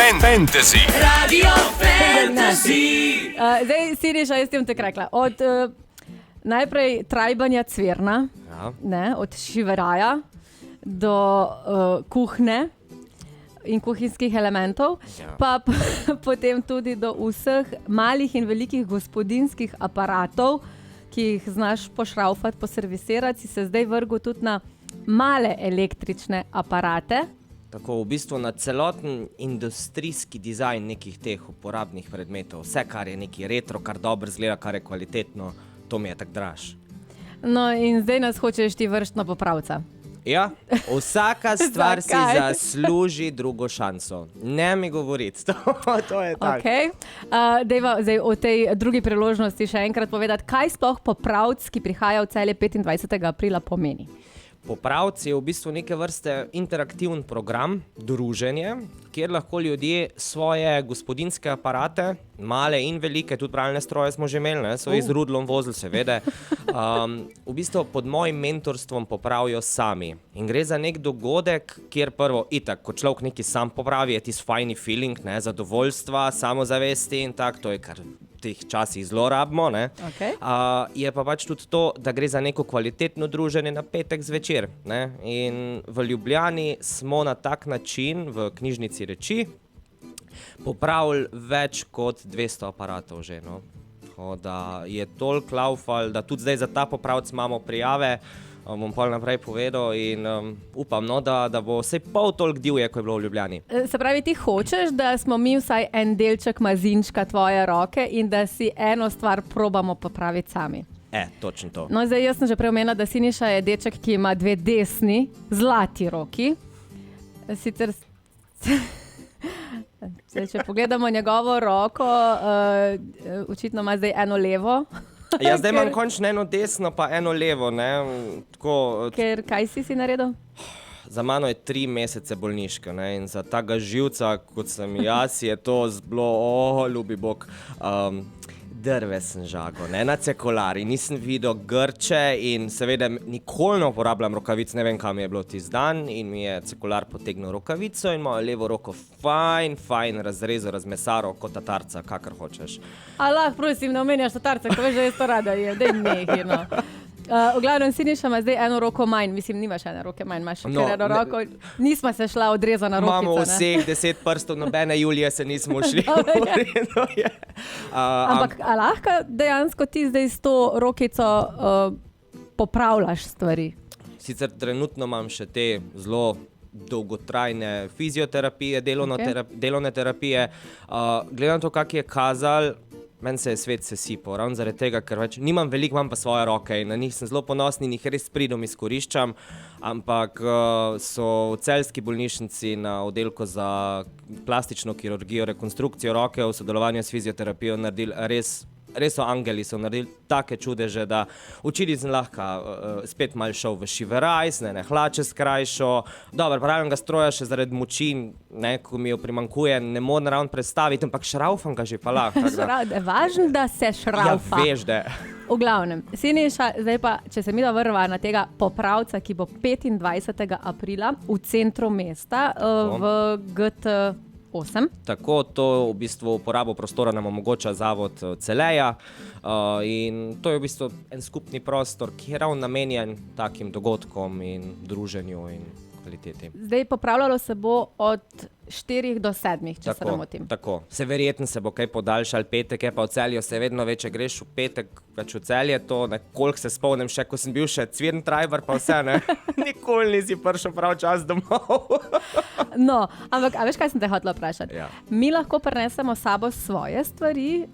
Fantasy. Radio Fantasy. Zdaj, Siniša, jaz ti bom tako rekla. Od najprej trajbanja cvirna, od šiveraja do kuhne in kuhinjskih elementov, pa potem tudi do vseh malih in velikih gospodinjskih aparatov, ki jih znaš pošraufati, poservisirati, si se zdaj vrgel tudi na male električne aparate. Tako, v bistvu na celoten industrijski dizajn nekih teh uporabnih predmetov. Vse, kar je neki retro, kar dobro izgleda, kar je kvalitetno, to mi je tako draž. No in zdaj nas hočeš ti vršiti na popravca. Ja, vsaka stvar si zasluži drugo šanso. Ne mi govoriti, to je tako. Okay. Dejva zdaj o tej drugi priložnosti še enkrat povedati, kaj sploh popravc, ki prihaja v Celje 25. aprila, pomeni. Popravc je v bistvu neke vrste interaktivni program, druženje, kjer lahko ljudje svoje gospodinjske aparate, male in velike, tudi pralne stroje smo že imeli, so jih z rudlom vozili, seveda, v bistvu pod mojim mentorstvom popravijo sami. In gre za nek dogodek, kjer prvo, itak, ko človek nekaj sam popravi, je tisti fajni feeling, zadovoljstva, samozavesti in tako, to je kar teh časih zelo rabimo. Okay. Je pa pač tudi to, da gre za neko kvalitetno druženje na petek zvečer. In v Ljubljani smo na tak način v knjižnici Reči popravili več kot 200 aparatov že. Da je toliko laufal, da tudi zdaj za ta popravc imamo prijave, bom pol naprej povedal in upam, da bo vsej pol toliko divje, ko je bilo v Ljubljani. Se pravi, ti hočeš, da smo mi vsaj en delček mazinčka tvoje roke in da si eno stvar probamo popraviti sami. Točno to. No, zdaj jaz sem že prej omenila, da Siniša je deček, ki ima 2 desni, zlati roki. Sicer, če pogledamo njegovo roko, očitno ima zdaj eno levo. Ja, zdaj imam končno eno desno, pa eno levo. Tako, ker kaj si naredil? Za mano je 3 mesece bolniške in za taga živca, kot sem jaz, je to bilo, ljubi Bog, drve sem žagal, na cekolari, nisem videl grče in seveda nikoli ne uporabljam rokavic, ne vem, kam je bilo tisti dan in mi je cekolar potegnil rokavico in mojo levo roko fajn razrezal, razmesaro kot tatarca, kakor hočeš. Lahko prosim, ne omenjaš tatarca, ko veš, da jaz to rada je, daj nehi, no. V glavnem, Siniša ima zdaj eno roko manj, mislim, nimaš ene roke manj, imaš še eno roko, nismo se šla odrezana rokica. Imamo vseh 10 prstov, nobene Julije se nismo šli. Ampak lahko dejansko ti zdaj s to rokico popravljaš stvari? Sicer trenutno imam še te zelo dolgotrajne fizioterapije, delovne terapije. Gledam to, kak je kazal, meni se je svet sesipal, ravno zaradi tega, ker več nimam veliko, imam pa svoje roke in na njih sem zelo ponosni in jih res pridom izkoriščam, ampak so v celjski bolnišnici na oddelku za plastično kirurgijo, rekonstrukcijo roke v sodelovanju s fizioterapijo naredili res so angeli, so naredili take čudeže, da včeraj sem lahko spet malo šel v šiveraj, ne hlače skrajšo, dobro, pravilnega stroja še zaradi moči, ko mi jo primankuje, ne morem ravno predstaviti, ampak šraufam ga že pa lahko. Važno, da se šraufa. Ja, veš, da. V glavnem, Siniša, zdaj pa, če se mi vrva na tega popravca, ki bo 25. aprila v centru mesta v GT 8. Tako, to v bistvu uporabo prostora nam omogoča zavod Celeja in to je v bistvu en skupni prostor, ki je ravno namenjen takim dogodkom in druženju in kvaliteti. Zdaj popravljalo se bo od 4 do 7, če se ne motim. Tako, se verjetno se bo kaj podaljšal, petek je pa v Celju, se vedno več, če greš v petek, več v Celje, to koliko se spomnim še, ko sem bil še cvirn trajbar, pa vse, nikoli nisi prišel prav čas domov. No, ampak, a veš, kaj sem te hotela vprašati? Ja. Mi lahko prinesemo s sabo svoje stvari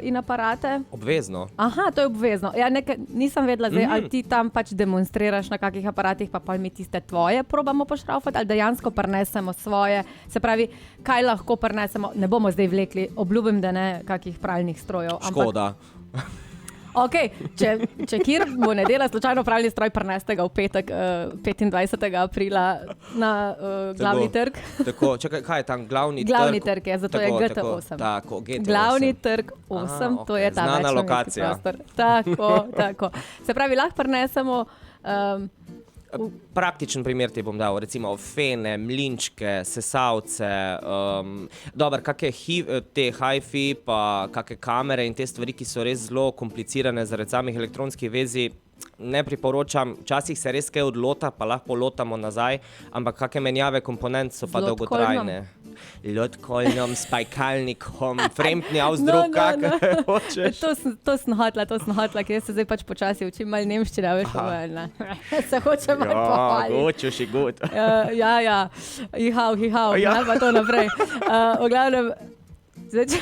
in aparate? Obvezno. Aha, to je obvezno. Ja, nisem vedela zdaj, ali ti tam pač demonstriraš na kakih aparatih, pa mi tiste tvoje probamo pošraufati, ali dejansko prinesemo svoje. Se pravi, kaj lahko prinesemo, ne bomo zdaj vlekli, obljubim, da ne kakih pralnih strojev. Škoda. Ok, če kjer bo nedela slučajno pralni stroj prineste ga v petek 25. aprila na glavni trg. Tako, čakaj, kaj je tam glavni trg? Glavni trg je, zato je GT8. Tako, GT8. Glavni trg 8, to je ta znana lokacija. Tako. Se pravi, lahko prinesemo Praktičen primer ti bom dal, recimo fene, mlinčke, sesalce, kakšne te hi-fi, pa kakšne kamere in te stvari, ki so res zelo komplicirane zaradi samih elektronskih vezij, ne priporočam, včasih se res kaj odlota, pa lahko lotamo nazaj, ampak kakšne menjave komponent so pa dolgotrajne. Lotkolnom, spajkalnikom, fremtni avzdrug, kak hočeš. To sem hotla, ker se zdaj pač počasi učim malo nemščine, veš, se hoče malo pohvaliti. Hočeš je gut. Ja, ihau, ali pa to naprej. V glavnem, zdaj,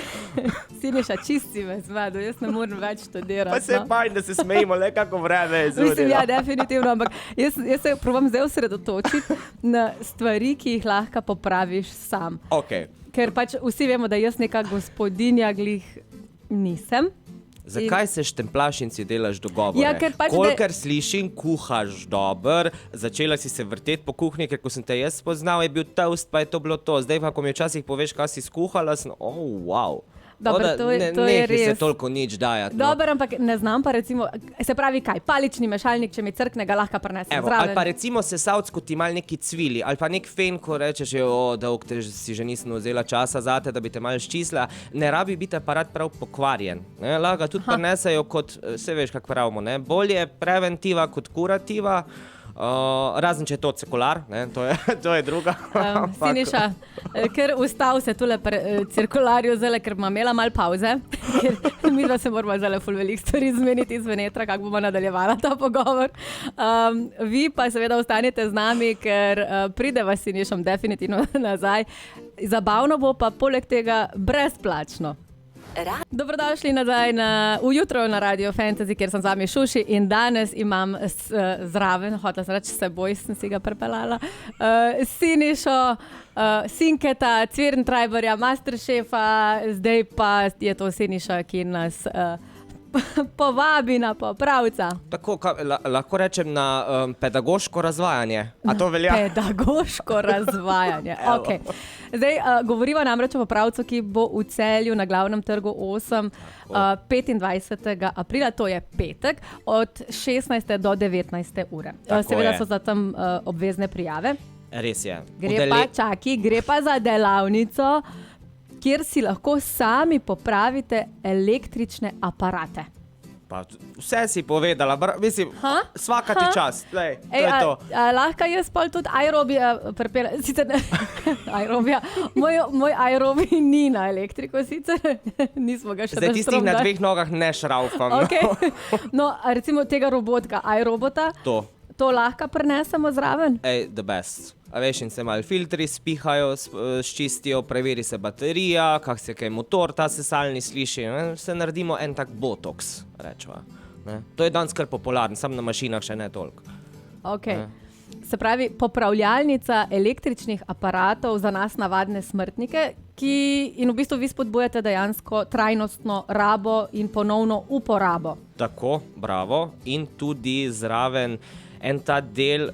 Siniša, čisti me zmadu, jaz ne morem več študirati. Pa se fajn, da se smejimo, le kako vreme je zunilo. Mislim, ja, definitivno, ampak jaz se probam zdaj osredotočiti na stvari, ki jih lahko popraviš sam. Okay. Ker pač vsi vemo, da jaz neka gospodinja glih nisem. Zakaj se štemplaš in si delaš dogovore? Ja, ker pač kolikor slišim, kuhaš dober, začela si se vrteti po kuhinji, ker ko sem te jaz spoznal, je bil toast, pa je to bilo to. Zdaj pa, ko mi včasih poveš, kaj si skuhala, sem, wow. Dobro, to je res. Se toliko nič dajati. Dobro, ampak ne znam pa recimo, se pravi kaj, palični mešalnik, če mi crkne, ga lahko prenesem zraven. Ali pa recimo sesalc, ko ti mal neki cvili, ali pa nek fen, ko rečeš, dolg te si že nisem vzela časa zate, da bi te malo ščisla, ne rabi biti aparat prav pokvarjen. Lahko tudi prenesejo kot, se veš, kako pravimo, ne? Bolje preventiva kot kurativa. Razen, če je to cirkular, to je druga. Siniša, ker ustav se tule cirkularju zelo, ker bom imela malo pauze, ker mi da se moramo zelo ful velik stvari zmeniti iz Venetra, kako bomo nadaljevala ta pogovor. Vi pa seveda ostanete z nami, ker prideva s Sinišom definitivno nazaj. Zabavno bo pa poleg tega brezplačno. Dobrodošli nazaj v jutro na Radio Fantasy, kjer sem z vami Šuši in danes imam zraven, hotela sem reči, s seboj sem si ga prepeljala, Sinišo, Sinketa, Cvirn-Trajbarja, Masterchefa, zdaj pa je to Siniša, ki nas povabi na popravca. Tako, lahko rečem na pedagoško razvajanje. A to velja? Pedagoško razvajanje, ok. Zdaj, govoriva namreč o popravcu, ki bo v Celju na Glavnem trgu 8 25. aprila, to je petek, od 16. do 19. ure. Seveda so za tam obvezne prijave. Res je. Gre pa za delavnico, kjer si lahko sami popravite električne aparate. Pa vse si povedala, mislim, svaka ti čas. Lej, to je to. Lahko jaz pol tudi aerobija prepela, sicer aerobija, moj aerobi ni na elektriko, sicer nismo ga še zdaj tistih na dveh nogah ne šraufam. Okay. No, recimo tega robotka, aerobota, to lahko prenesemo zraven? The best. A veš, in se malo filtri spihajo, ščistijo, preveri se baterija, kak se kaj motor, ta sesalni sliši, se naredimo en tak botoks, rečeva. To je danes kar popularen, sam na mašinah še ne toliko. Ok. Se pravi, popravljalnica električnih aparatov za nas navadne smrtnike, in v bistvu vi spodbujate dejansko trajnostno rabo in ponovno uporabo. Tako, bravo. In tudi zraven en ta del,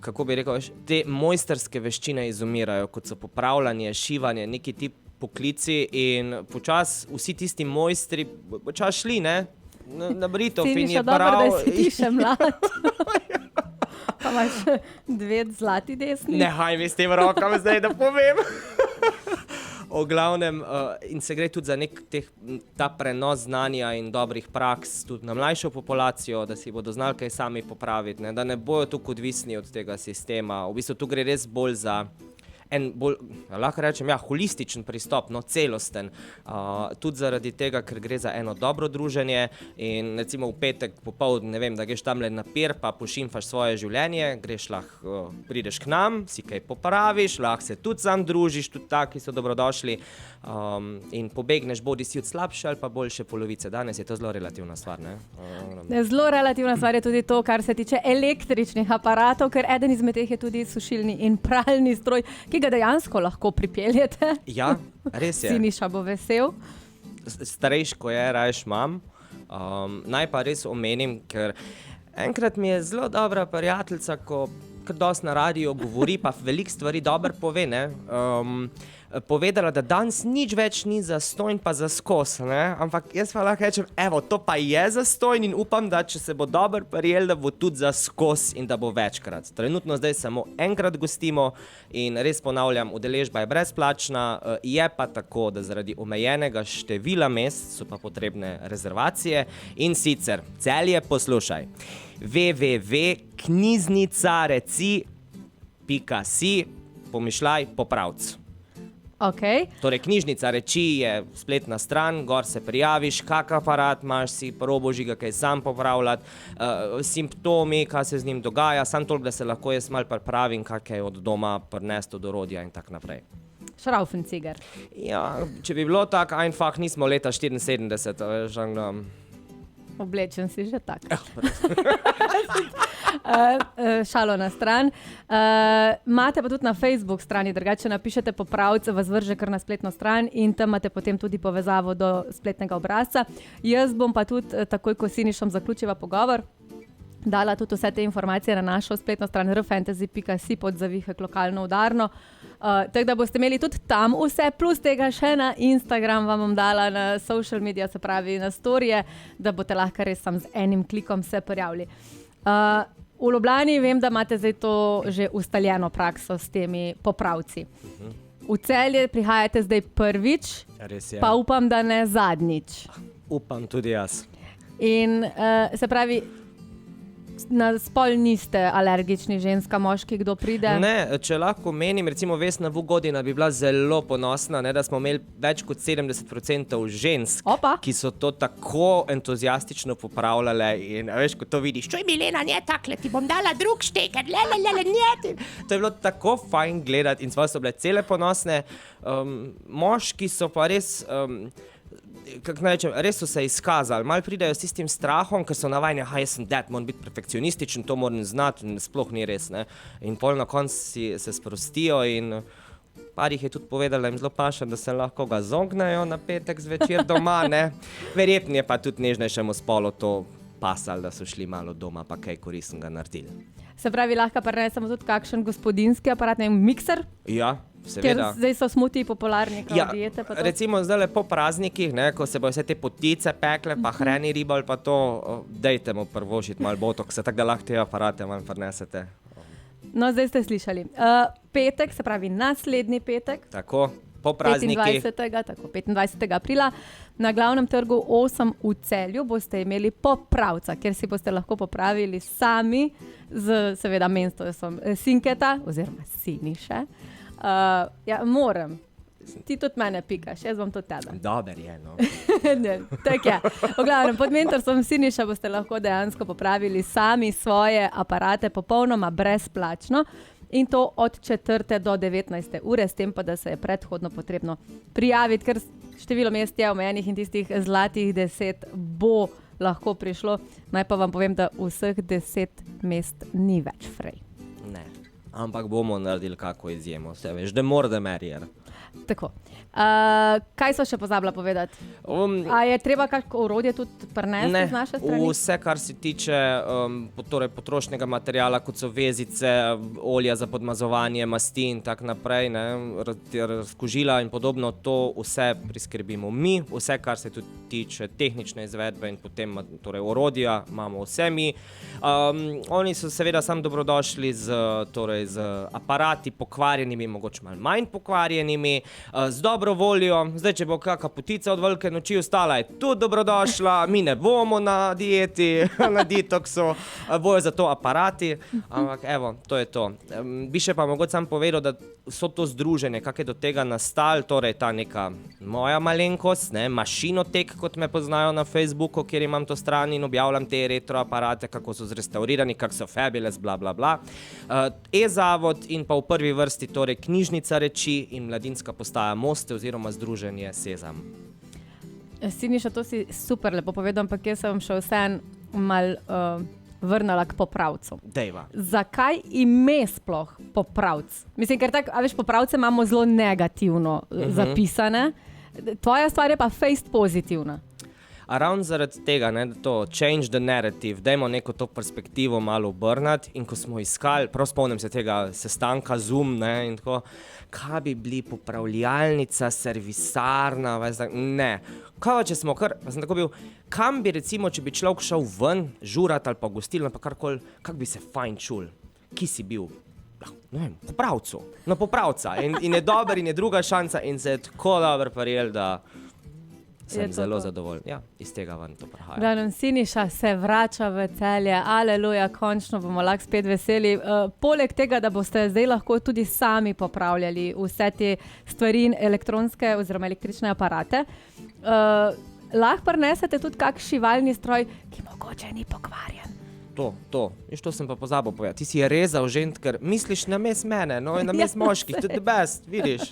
kako bi rekel, te mojsterske veščine izumirajo, kot so popravljanje, šivanje, neki ti poklici in počas vsi tisti mojstri počas šli, ne? Na Britov in je prav. Siniša, dobro, da si ti še mlad. Pa imaš 2 zlati desni. Nehaj mi s tem rokam zdaj, da povem. O glavnem, in se gre tudi za ta prenos znanja in dobrih praks tudi na mlajšo populacijo, da si bodo znali kaj sami popraviti, da ne bojo tukaj odvisni od tega sistema. V bistvu tu gre res bolj za en bolj, lahko rečem, holističen pristop, celosten. Tudi zaradi tega, ker gre za eno dobro druženje in recimo v petek popoldne, ne vem, da greš tamle na pier, pa pošimfaš svoje življenje, prideš k nam, si kaj popraviš, lahko se tudi sam družiš, tudi taki so dobrodošli in pobegneš bodi si od slabše ali pa boljše polovice. Danes je to zelo relativna stvar, ne? Zelo relativna stvar je tudi to, kar se tiče električnih aparatov, ker eden izmed teh je tudi sušilni in pralni stroj, ki ga dejansko lahko pripeljete. Ja, res je. Siniša bo vesel. Starejš, ko je, rajš imam. Naj pa res omenim, ker enkrat mi je zelo dobra prijateljica, ko dosti na radiju govori, pa veliko stvari dobro pove, ne? povedala, da danes nič več ni zastonj pa za skos, ne? Ampak jaz pa lahko rečem, evo, to pa je zastonj in upam, da če se bo dobro prijel, da bo tudi za skos in da bo večkrat. Trenutno zdaj samo enkrat gostimo in res ponavljam, udeležba je brezplačna, je pa tako, da zaradi omejenega števila mest so pa potrebne rezervacije in sicer Celje, poslušaj, www.knjižnicareci.si pomišljaj popravc. Okay. Torej, knjižnica reči je spletna stran, gor se prijaviš, kak aparat imaš, si proboži ga kaj sam popravljati, simptomi, kaj se z njim dogaja, samo toliko, da se lahko jaz malo pripravim, kaj od doma prinesto do orodja in tako naprej. Šraufenciger. Ja, če bi bilo tako einfach, nismo leta 74, žanglam. Oblečen si že tak. Šalo na stran. Imate pa tudi na Facebook strani, drugače napišete popravce, vas vrže kar na spletno stran in tam imate potem tudi povezavo do spletnega obrazca. Jaz bom pa tudi, takoj ko Sinišom zaključiva pogovor, dala tudi vse te informacije na našo spletno stran rfantasy.si pod zavihek lokalno udarno. Tako da boste imeli tudi tam vse, plus tega še na Instagram vam bom dala, na social media, se pravi na storije, da boste lahko res sam z enim klikom se prijavili. V Ljubljani vem, da imate zdaj to že ustaljeno prakso s temi popravci. V Celje prihajate zdaj prvič, pa upam, da ne zadnjič. Upam tudi jaz. In se pravi, na spol niste alergični, ženska, moški, kdo pride? Ne, če lahko menim, recimo Vesna Vugodina bi bila zelo ponosna, ne, da smo imeli več kot 70% žensk, ki so to tako entuzijastično popravljale in veš, ko to vidiš, čuj Milena, nje takle, ti bom dala drug šteker, nje. To je bilo tako fajn gledati in so bile cele ponosne. Moški so pa res... kako naj rečem, res so se izkazali, malo pridejo s tistim strahom, ker so navajeni, jaz sem ded, moram biti perfekcionističen, to moram znati, sploh ni res, ne. In pol na koncu se sprostijo in par jih je tudi povedala, jim zelo paša, da se lahko ga zognejo na petek zvečer doma, ne. Verjetno je pa tudi nežnejšemu spolu to pasalo, da so šli malo doma, pa kaj koristnega naredili. Se pravi, lahko pa resamo tudi kakšen gospodinski aparat, ne vem, mikser? Ja. Seveda. Ker zdaj so smutiji popularni, kao dijete pa to. Recimo zdaj po praznikih, ne, ko se bojo vse te potice pekle, pa hreni ribal, pa to, dejte mu prvožiti malo botoksa, tako da lahko te aparate malo prinesete. No, zdaj ste slišali. Petek, se pravi naslednji petek. Tako, po praznikih. 25. aprila na glavnem trgu 8 v Celju boste imeli popravca, kjer si boste lahko popravili sami z seveda menstosom Sinketa oziroma Siniše. Ja, moram. Ti tudi mene pikaš, jaz bom tudi tebe. Dober je, no. Tak je. V glavnem, pod mentorstvom Siniša boste lahko dejansko popravili sami svoje aparate popolnoma brezplačno in to od 4. do 19. ure, s tem pa, da se je predhodno potrebno prijaviti, ker število mest je omejenih in tistih zlatih 10 bo lahko prišlo. Naj pa vam povem, da vseh 10 mest ni več frej. Ne. Ampak bomo naredili kako izjemo, vse veš, da mora da merijer. Tako. Kaj so še pozabila povedati? A je treba kakšno orodje tudi prinesti z naše strani? Vse, kar se tiče torej potrošnega materiala, kot so vezice, olja za podmazovanje, masti in tak naprej, ne, razkužila in podobno, to vse priskrbimo mi, vse, kar se tudi tiče tehnične izvedbe in potem torej orodja, imamo vse mi. Oni so seveda sam dobrodošli z aparati pokvarjenimi, mogoče malo manj pokvarjenimi, z dobro voljo. Zdaj, če bo kakšna potica od velike noči ostala, je tudi dobrodošla, mi ne bomo na dieti, na detoksu, bojo za to aparati, ampak evo, to je to. Bi še pa mogoče sam povedal, da so to združenje, kak je do tega nastal, torej ta neka moja malenkost, ne, Mašinotek, kot me poznajo na Facebooku, kjer imam to stran in objavljam te retro aparate, kako so zrestaurirani, kak so fabulous, bla, bla, bla. E-zavod in pa v prvi vrsti torej knjižnica reči in mladinska postaja Moste oziroma združenje Sezam. Siniša, to si super lepo povedal, ampak jaz sem še vseeno malo vrnila k popravcu. Dejva. Zakaj ime sploh popravc? Mislim, ker tako, a veš, popravce imamo zelo negativno zapisane. Tvoja stvar je pa fejst pozitivna. A ravno zaradi tega, ne, da to change the narrative, dajmo neko to perspektivo malo obrnati in ko smo iskali, prav spomnim se tega sestanka Zoom, ne, in tako, kaj bi bili popravljalnica, servisarna, ne. Kaj če smo sem tako bil, kam bi recimo, če bi človek šel ven, žurat ali pa v gostilno, pa karkoli, kak bi se fajn čul, ki si bil? Ne vem, popravcu, no popravca in je dober in je druga šansa in se je tako dobro prijel, da sem zelo zadovoljen. Ja, iz tega ven to prihaja. Glavnem, Siniša se vrača v Celje, aleluja, končno bomo lahko spet veseli. Poleg tega, da boste zdaj lahko tudi sami popravljali vse te stvari in elektronske oziroma električne aparate, lahko prinesete tudi kak šivalni stroj, ki mogoče ni pokvarjen. To. Viš, to sem pa pozabil povedati. Ti si je rezal žent, ker misliš names mene, no in names moških, to je the best, vidiš.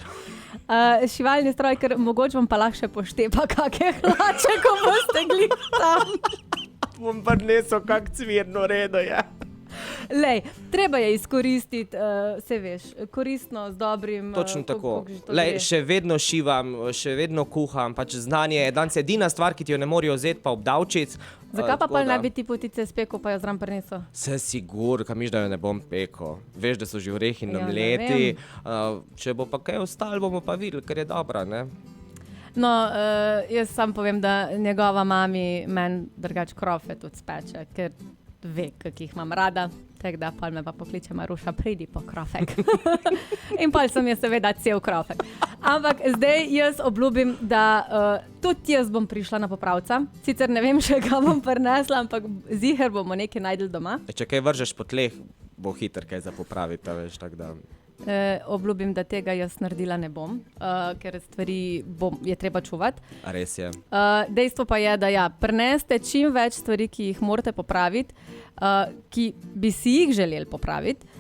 Šivalni stroj, ker mogoče vam pa lahko še poštepa kakšne hlače, ko boste glih tam. Bom pa nesel kak cvirno redo, ja. Lej, treba je izkoristiti, se veš, koristno z dobrim. Točno tako. Lej, še vedno šivam, še vedno kuham, pač znanje je danes edina stvar, ki ti jo ne morajo vzeti pa obdavčiti. Zakaj pa ne bi ti potice spekel, pa jo zraven prinesel? Se sigur, kam miš, da jo ne bom pekel. Veš, da so že orehi namleti. Če bo pa kaj ostalo, bomo pa videli, ker je dobra, ne? No, jaz sam povem, da njegova mami meni drugače krofe tudi speče, ker ve, kak jih imam rada, tako da pol me pa pokliče Maruša, pridi po krofek. In pol sem je seveda cel krofek. Ampak zdaj jaz obljubim, da tudi jaz bom prišla na popravca. Sicer ne vem še, kaj bom prinesla, ampak ziher bomo nekaj najdli doma. Če kaj vržeš po tleh, bo hiter kaj za popraviti, veš, tako da... Obljubim, da tega jaz naredila ne bom, ker stvari je treba čuvati. A res je. Dejstvo pa je, da prineste čim več stvari, ki jih morate popraviti, ki bi si jih želeli popraviti.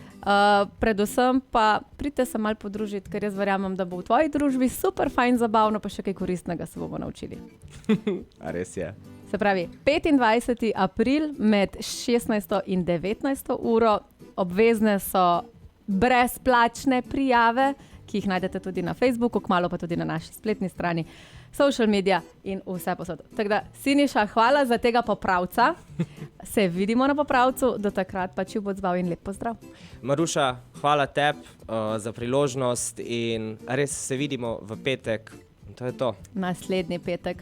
Predvsem pa pridite se malo podružiti, ker jaz verjamem, da bo v tvoji družbi super fajn zabavno, pa še kaj koristnega se bomo naučili. A res je. Se pravi, 25. april med 16. in 19. uro, obvezne so brezplačne prijave, ki jih najdete tudi na Facebooku, kmalu pa tudi na naši spletni strani, social media in vse posod. Tako da, Siniša, hvala za tega popravca. Se vidimo na popravcu, do takrat pa čil bo odzval in lep pozdrav. Maruša, hvala tebi za priložnost in res se vidimo v petek. To je to. Naslednji petek.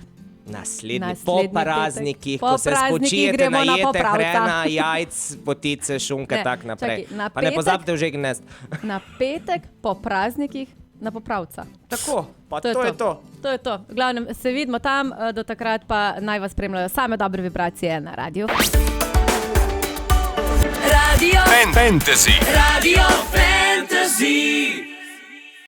Po praznikih, ko se spočijete, najete hrena, jajc, potice, šunke, tak naprej. Čaki, pa ne pozabite v žeg nest. Na petek po praznikih na popravca. Tako, pa to je to. To je to. V glavnem, se vidimo tam, do takrat pa naj vas spremljajo same dobre vibracije na radiju. Radio Fantasy. Radio Fantasy.